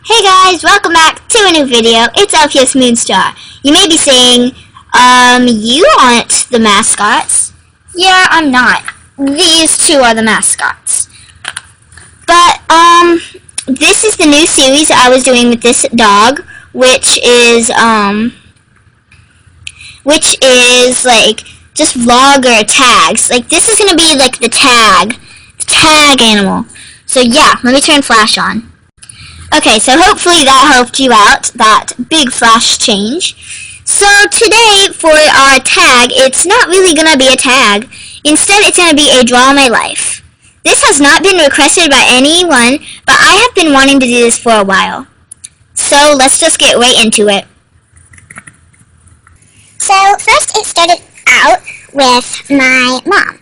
Hey guys, welcome back to a new video. It's LPS Moonstar. You may be saying, you aren't the mascots. Yeah, I'm not. These two are the mascots. But, this is the new series I was doing with this dog, which is like, just vlogger tags. Like, this is gonna be like the tag animal. So yeah, let me turn Flash on. Okay, so hopefully that helped you out, that big Flash change. So today, for our tag, it's not really going to be a tag. Instead, it's going to be a Draw My Life. This has not been requested by anyone, but I have been wanting to do this for a while. So let's just get right into it. So first it started out with my mom.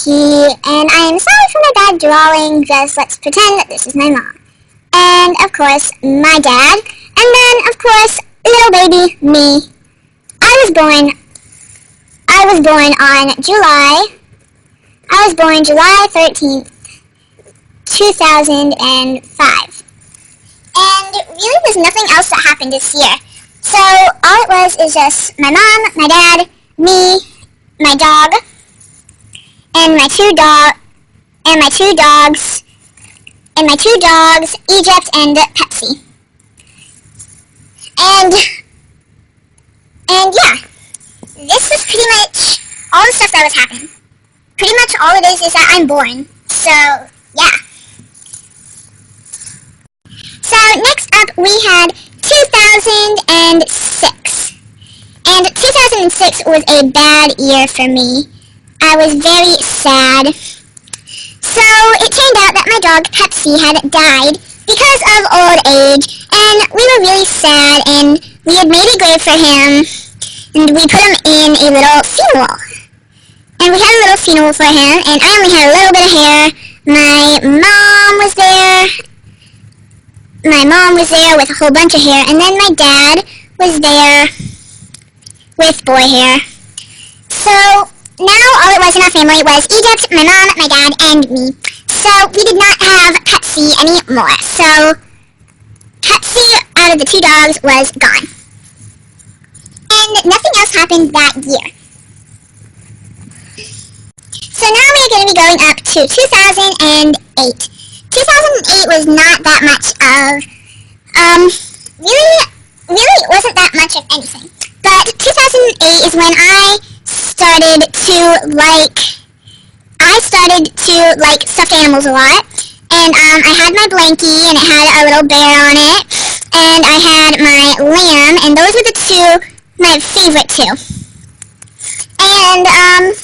And I'm sorry for my bad drawing, just let's pretend that this is my mom. And, of course, my dad. And then, of course, little baby me. I was born July 13th, 2005. And really there's nothing else that happened this year. So, all it was is just my mom, my dad, me, my dog, and my two dogs, Egypt and Pepsi. And yeah, this is pretty much all the stuff that was happening. Pretty much all it is that I'm born. So, yeah. So, next up we had 2006. And 2006 was a bad year for me. I was very sad. So, it turned out that my dog Pepsi had died because of old age, and we were really sad, and we had made a grave for him, and we put him in a little funeral. And we had a little funeral for him, and I only had a little bit of hair. My mom was there. My mom was there with a whole bunch of hair, and then my dad was there with boy hair. So, now all it was in our family was Egypt, my mom, my dad, and me. So we did not have Pepsi anymore. So Pepsi out of the two dogs was gone. And nothing else happened that year. So now we're going to be going up to 2008. 2008 was not that much of, really it wasn't that much of anything. But 2008 is when I started to like stuffed animals a lot, and I had my blankie, and it had a little bear on it, and I had my lamb, and those were my favorite two. And then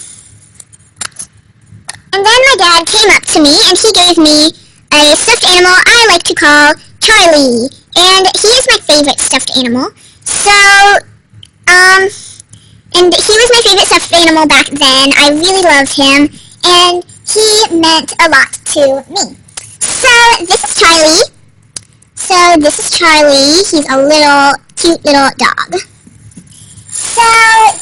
my dad came up to me, and he gave me a stuffed animal I like to call Charlie, and he is my favorite stuffed animal. So, and he was my favorite stuffed animal back then. I really loved him, and he meant a lot to me. So, this is Charlie. He's a cute little dog. So,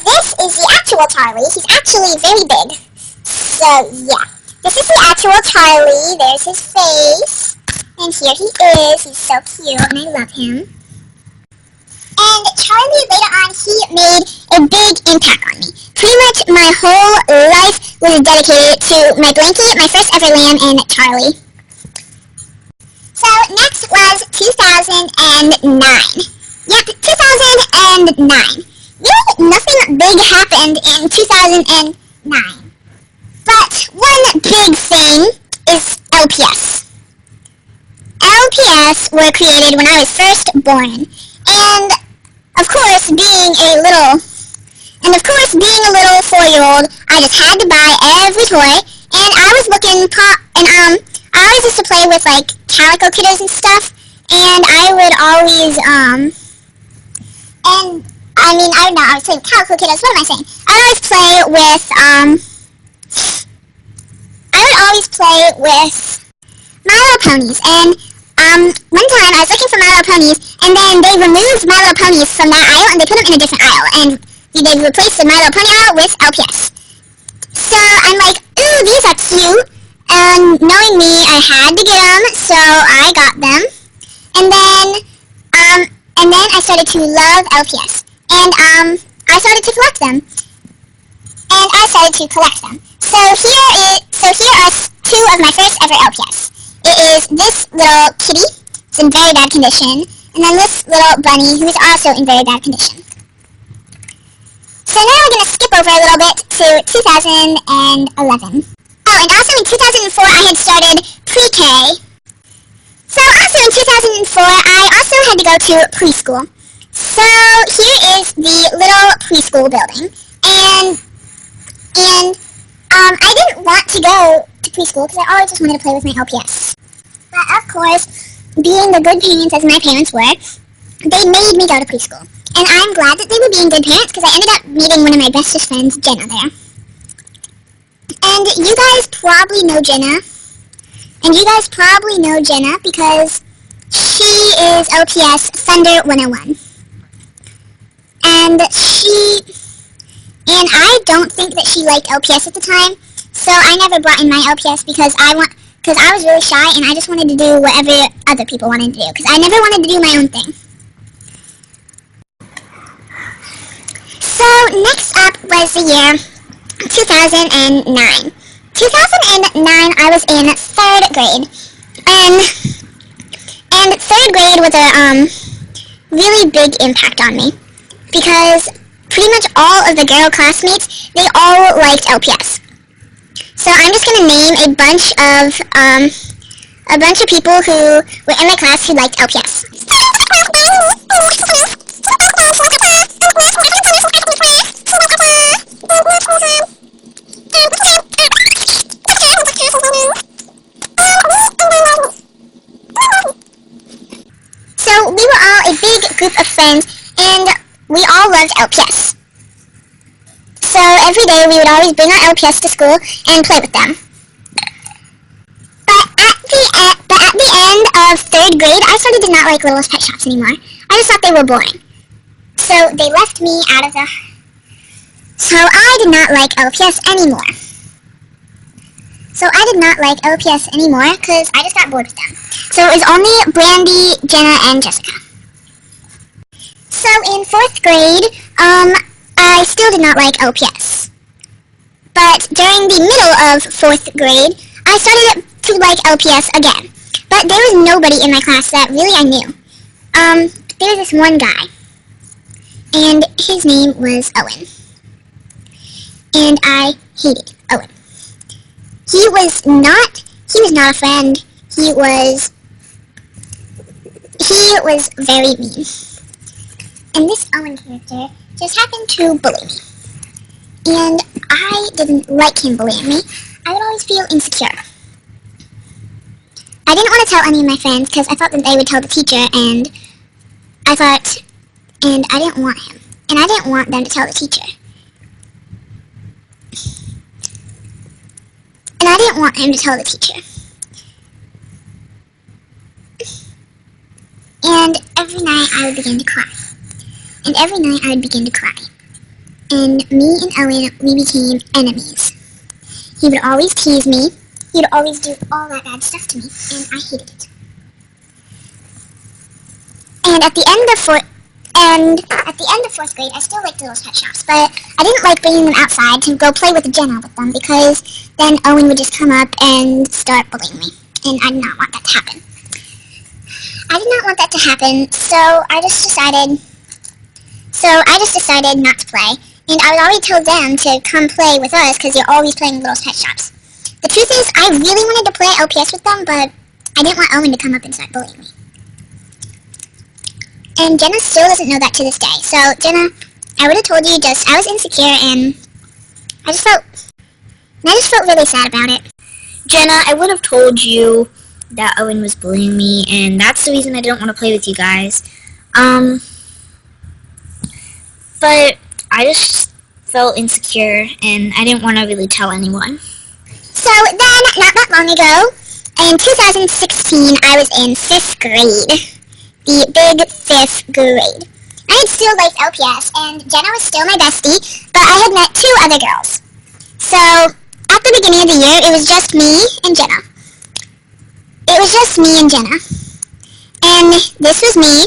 this is the actual Charlie. He's actually very big. So, yeah. This is the actual Charlie. There's his face. And here he is. He's so cute, and I love him. And Charlie, later on, he made a big impact on me. Pretty much my whole life was dedicated to my blankie, my first ever lamb, and Charlie. So next was 2009. Yep, 2009. Really, nothing big happened in 2009. But one big thing is LPS. LPS were created when I was first born. And of course, being a little 4-year-old, I just had to buy every toy, and I was looking I always used to play with, like, Calico Kiddos and stuff, and I would always, I was saying Calico Kiddos, what am I saying? I would always play with My Little Ponies, and one time I was looking for My Little Ponies, and then they removed My Little Ponies from that aisle, and they put them in a different aisle, and they replaced the My Little Pony aisle with LPS. So I'm like, ooh, these are cute, and knowing me, I had to get them, so I got them. And then started to love LPS, and I started to collect them. So here are two of my first ever LPS. It is this little kitty, it's in very bad condition, and then this little bunny, who is also in very bad condition. So now we're going to skip over a little bit to 2011. Oh, and also in 2004 I had started pre-K. So also in 2004 I also had to go to preschool. So here is the little preschool building, and I didn't want to go to preschool because I always just wanted to play with my LPS. But of course, being the good parents as my parents were, they made me go to preschool. And I'm glad that they were being good parents because I ended up meeting one of my bestest friends, Jenna, there. And you guys probably know Jenna. Because she is LPS Thunder 101. And I don't think that she liked LPS at the time, so I never brought in my LPS because I was really shy and I just wanted to do whatever other people wanted to do because I never wanted to do my own thing. So next up was the year 2009. 2009 I was in 3rd grade, and 3rd grade was a really big impact on me because pretty much all of the girl classmates, they all liked LPS. So I'm just gonna name a bunch of people who were in my class who liked LPS. So we were all a big group of friends, and we all loved LPS. So every day we would always bring our LPS to school and play with them. But at the end of 3rd grade, I started to not like Littlest Pet Shops anymore. I just thought they were boring. So they left me out of the... So I did not like LPS anymore. Because I just got bored with them. So it was only Brandy, Jenna, and Jessica. So in 4th grade, I still did not like LPS. But during the middle of 4th grade, I started to like LPS again. But there was nobody in my class that really I knew. There was this one guy, and his name was Owen. And I hated Owen. He was not a friend. He was very mean. And this Owen character just happened to bully me. And I didn't like him bullying me. I would always feel insecure. I didn't want to tell any of my friends because I thought that they would tell the teacher, and I didn't want him. And I didn't want them to tell the teacher. And I didn't want him to tell the teacher. And every night I would begin to cry. And me and Owen, we became enemies. He would always tease me. He would always do all that bad stuff to me, and I hated it. And at the end of 4th grade, I still liked Littlest Pet Shops, but I didn't like bringing them outside to go play with Jenna with them because then Owen would just come up and start bullying me, and I did not want that to happen. So I just decided not to play, and I would already tell them to come play with us because you're always playing Littlest Pet Shops. The truth is, I really wanted to play LPS with them, but I didn't want Owen to come up and start bullying me. And Jenna still doesn't know that to this day. So, Jenna, I would have told you I was insecure, and I just felt really sad about it. Jenna, I would have told you that Owen was bullying me, and that's the reason I didn't want to play with you guys. But I just felt insecure, and I didn't want to really tell anyone. So then, not that long ago, in 2016, I was in 5th grade. The big 5th grade. I had still liked LPS, and Jenna was still my bestie, but I had met 2 other girls. So, at the beginning of the year, it was just me and Jenna. And this was me,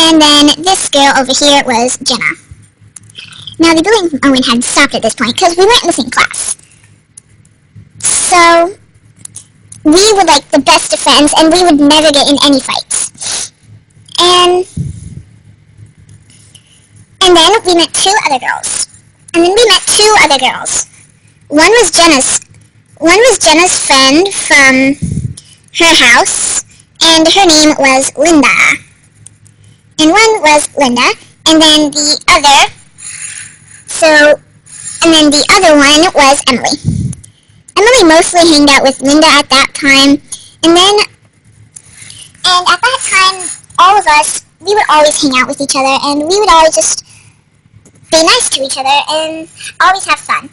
And then this girl over here was Jenna. Now, the bullying from Owen had stopped at this point because we weren't in the same class. So, we were like the best of friends, and we would never get in any fights. And then we met two other girls. And then we met two other girls. One was Jenna's friend from her house, and her name was Linda. And one was Linda, and then the other one was Emily. Emily mostly hanged out with Linda at that time, and at that time, all of us, we would always hang out with each other, and we would always just be nice to each other, and always have fun.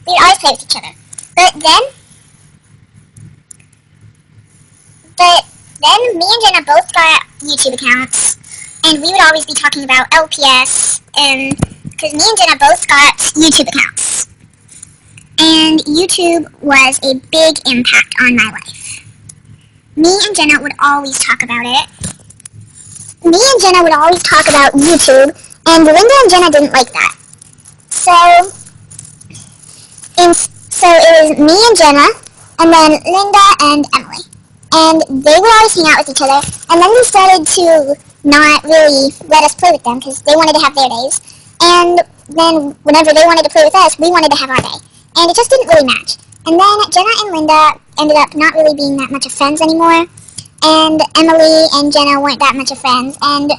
We would always play with each other. But then me and Jenna both got YouTube accounts, and we would always be talking about LPS, because me and Jenna both got YouTube accounts. And YouTube was a big impact on my life. Me and Jenna would always talk about it. Me and Jenna would always talk about YouTube, and Linda and Jenna didn't like that. So it was me and Jenna, and then Linda and Emily. And they would always hang out with each other, and then we started to not really let us play with them because they wanted to have their days. And then whenever they wanted to play with us, we wanted to have our day. And it just didn't really match. And then Jenna and Linda ended up not really being that much of friends anymore. And Emily and Jenna weren't that much of friends. And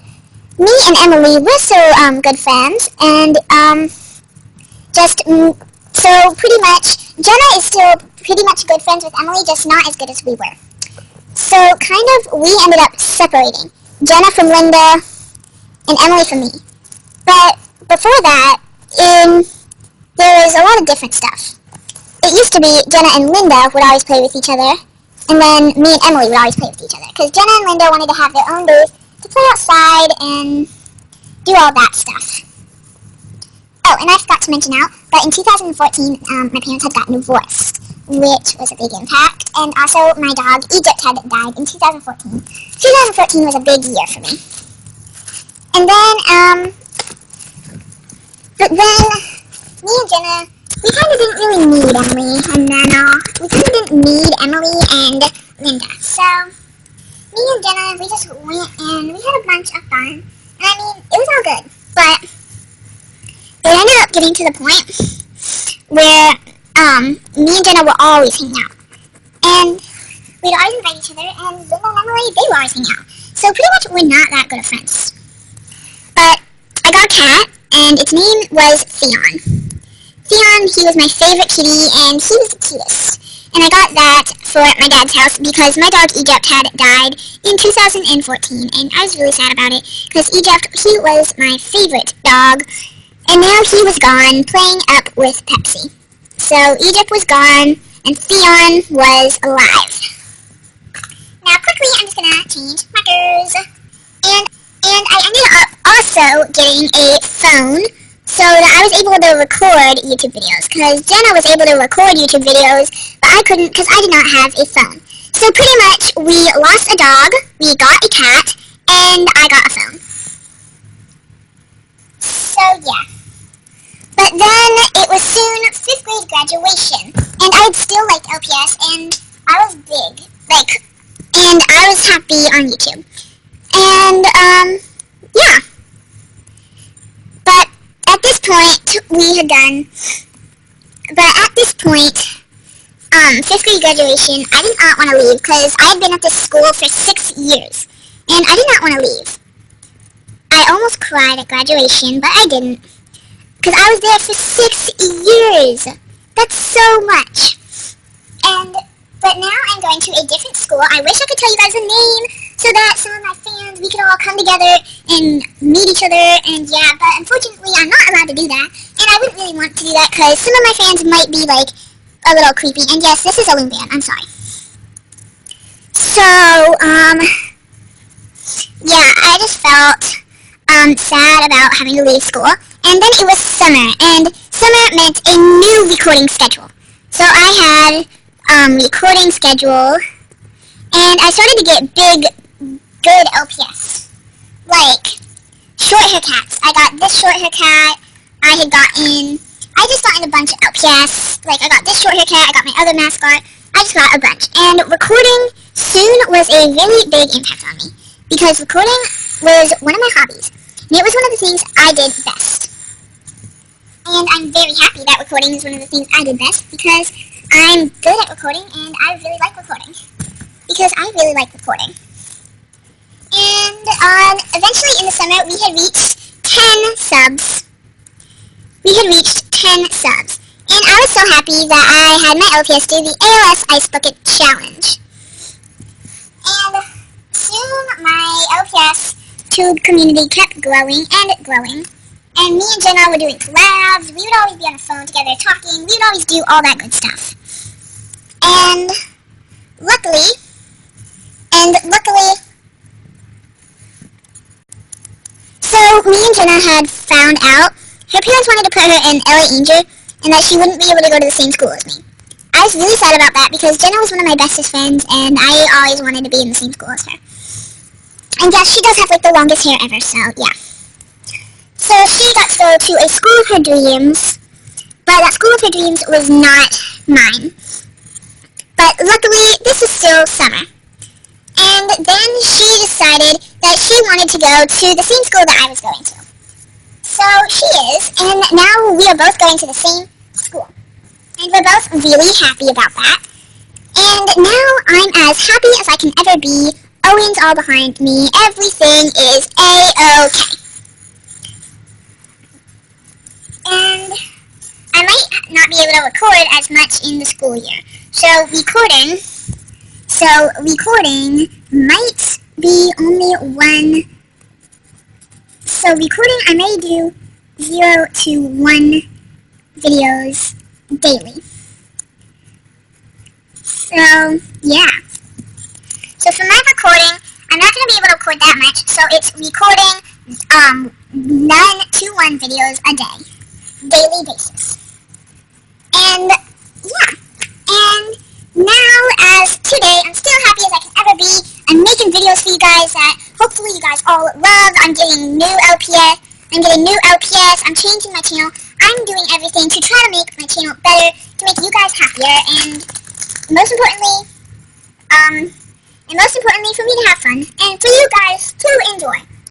me and Emily were so good friends. And so pretty much, Jenna is still pretty much good friends with Emily, just not as good as we were. So kind of, we ended up separating. Jenna from Linda and Emily from me. But before that, there was a lot of different stuff. It used to be Jenna and Linda would always play with each other, and then me and Emily would always play with each other, because Jenna and Linda wanted to have their own days to play outside and do all that stuff. Oh, and I forgot to mention out that in 2014, my parents had gotten divorced, which was a big impact, and also my dog, Egypt, had died in 2014. 2014 was a big year for me. And then, but then, me and Jenna, we kind of didn't really need Emily, and then, we kind of didn't need Emily and Linda. So, me and Jenna, we just went and we had a bunch of fun. And I mean, it was all good. But it ended up getting to the point where, me and Jenna would always hang out. And we'd always invite each other, and Linda and Emily, they would always hang out. So pretty much we're not that good of friends. But I got a cat, and its name was Theon. Theon, he was my favorite kitty, and he was the cutest. And I got that for my dad's house because my dog Egypt had died in 2014, and I was really sad about it because Egypt, he was my favorite dog, and now he was gone playing up with Pepsi. So Egypt was gone, and Theon was alive. Now quickly, I'm just gonna change markers, and I ended up also getting a phone so that I was able to record YouTube videos, because Jenna was able to record YouTube videos, but I couldn't because I did not have a phone. So pretty much, we lost a dog, we got a cat, and I got a phone. So yeah. But then, it was soon 5th grade graduation, and I had still liked LPS, and I was big, and I was happy on YouTube. And, yeah. But at this point, 5th grade graduation, I did not want to leave, because I had been at this school for 6 years, and I did not want to leave. I almost cried at graduation, but I didn't. Because I was there for 6 years. That's so much. But now I'm going to a different school. I wish I could tell you guys the name so that some of my fans, we could all come together and meet each other. And yeah, but unfortunately, I'm not allowed to do that. And I wouldn't really want to do that because some of my fans might be like a little creepy. And yes, this is a loom band. I'm sorry. So, yeah, I just felt sad about having to leave school. And then it was summer, and summer meant a new recording schedule. So I had recording schedule, and I started to get good LPS. Like, short hair cats. I got this short hair cat. I just got in a bunch of LPS. Like, I got this short hair cat. I got my other mascot. I just got a bunch. And recording soon was a really big impact on me. Because recording was one of my hobbies. And it was one of the things I did best. And I'm very happy that recording is one of the things I did best. Because I'm good at recording and I really like recording. Because I really like recording. And eventually in the summer we had reached 10 subs. And I was so happy that I had my LPS do the ALS Ice Bucket Challenge. And soon my LPS tube community kept growing and growing. And me and Jenna were doing collabs. We would always be on the phone together talking. We would always do all that good stuff. And luckily, so me and Jenna had found out her parents wanted to put her in LA Angel and that she wouldn't be able to go to the same school as me. I was really sad about that because Jenna was one of my bestest friends and I always wanted to be in the same school as her. And yeah, she does have like the longest hair ever, so yeah. So she got to go to a school of her dreams, but that school of her dreams was not mine. But luckily, this is still summer. And then she decided that she wanted to go to the same school that I was going to. So she is, and now we are both going to the same school. And we're both really happy about that. And now I'm as happy as I can ever be. Owen's all behind me. Everything is A-okay. And I might not be able to record as much in the school year. So recording might be only one. So recording, I may do 0 to 1 videos daily. So, yeah. So for my recording, I'm not going to be able to record that much, so it's recording 9 to 1 videos a day. Daily basis. And yeah, and now as today, I'm still happy as I can ever be. I'm making videos for you guys that hopefully you guys all love. I'm getting new LPS. I'm changing my channel. I'm doing everything to try to make my channel better, to make you guys happier, and most importantly for me to have fun, and for you guys to enjoy.